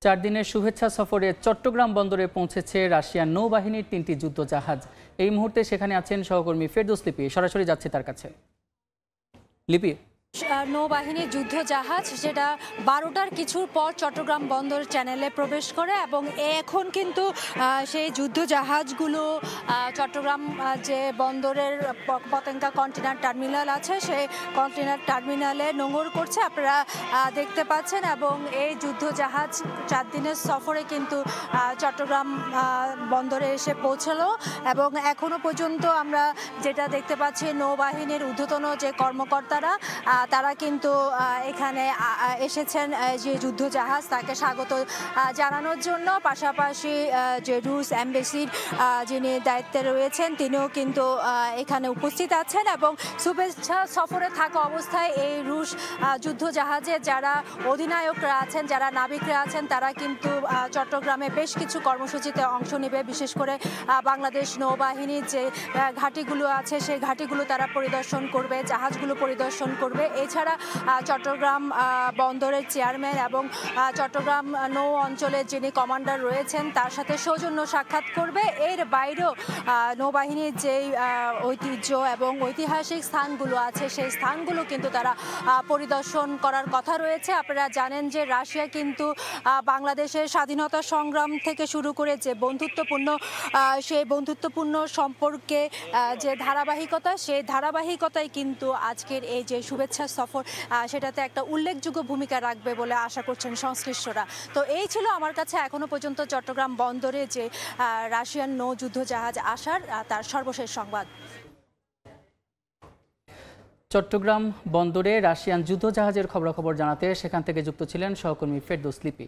4 দিনের শুভেচ্ছা সফরে চট্টগ্রাম বন্দরে পৌঁছেছে রাশিয়ার নৌবাহিনীর 3টি যুদ্ধজাহাজ। এই মুহূর্তে সেখানে আছেন সহকর্মী ফেরদৌস লিপি। সরাসরি যাচ্ছে তার কাছে। লিপি, নৌবাহিনীর যুদ্ধজাহাজ যেটা 12টার কিছুর পর চট্টগ্রাম বন্দর চ্যানেলে প্রবেশ করে এবং এখন কিন্তু সেই যুদ্ধজাহাজগুলো চট্টগ্রাম যে বন্দরের পতেঙ্গা কন্টেনার টার্মিনাল আছে সেই কন্টেনার টার্মিনালে নোঙর করছে, আপনারা দেখতে পাচ্ছেন। এবং এই যুদ্ধজাহাজ 4 দিনের সফরে কিন্তু চট্টগ্রাম বন্দরে এসে পৌঁছালো এবং এখনো পর্যন্ত আমরা যেটা দেখতে পাচ্ছি নৌবাহিনীর ঊর্ধ্বতন যে কর্মকর্তারা তারা কিন্তু এখানে এসেছেন যে যুদ্ধজাহাজ তাকে স্বাগত জানানোর জন্য। পাশাপাশি যে রুশ অ্যাম্বাসির যিনি দায়িত্বে রয়েছেন তিনিও কিন্তু এখানে উপস্থিত আছেন এবং শুভেচ্ছা সফরে থাকা অবস্থায় এই রুশ যুদ্ধজাহাজে যারা অধিনায়করা আছেন, যারা নাবিকরা আছেন, তারা কিন্তু চট্টগ্রামে বেশ কিছু কর্মসূচিতে অংশ নেবে। বিশেষ করে বাংলাদেশ নৌবাহিনীর যে ঘাঁটিগুলো আছে সেই ঘাঁটিগুলো তারা পরিদর্শন করবে, জাহাজগুলো পরিদর্শন করবে। এছাড়া চট্টগ্রাম বন্দরের চেয়ারম্যান এবং চট্টগ্রাম নৌ অঞ্চলের যিনি কমান্ডার রয়েছেন তার সাথে সৌজন্য সাক্ষাৎ করবে। এর বাইরেও নৌবাহিনীর যেই ঐতিহ্য এবং ঐতিহাসিক স্থানগুলো আছে সেই স্থানগুলো কিন্তু তারা পরিদর্শন করার কথা রয়েছে। আপনারা জানেন যে রাশিয়া কিন্তু বাংলাদেশের স্বাধীনতা সংগ্রাম থেকে শুরু করে যে সেই বন্ধুত্বপূর্ণ সম্পর্কে যে ধারাবাহিকতা, সেই ধারাবাহিকতায় কিন্তু আজকের এই যে শুভেচ্ছা সফর সেটাতে একটা উল্লেখযোগ্য ভূমিকা রাখবে বলে আশা করছেন সংশ্লিষ্টরা। তো এই ছিল আমার কাছে এখনো পর্যন্ত চট্টগ্রাম বন্দরে যে রাশিয়ান নৌ যুদ্ধজাহাজ আসার তার সর্বশেষ সংবাদ। চট্টগ্রাম বন্দরে রাশিয়ান যুদ্ধজাহাজের খবরাখবর জানাতে সেখান থেকে যুক্ত ছিলেন সহকর্মী ফেরদৌস লিপি।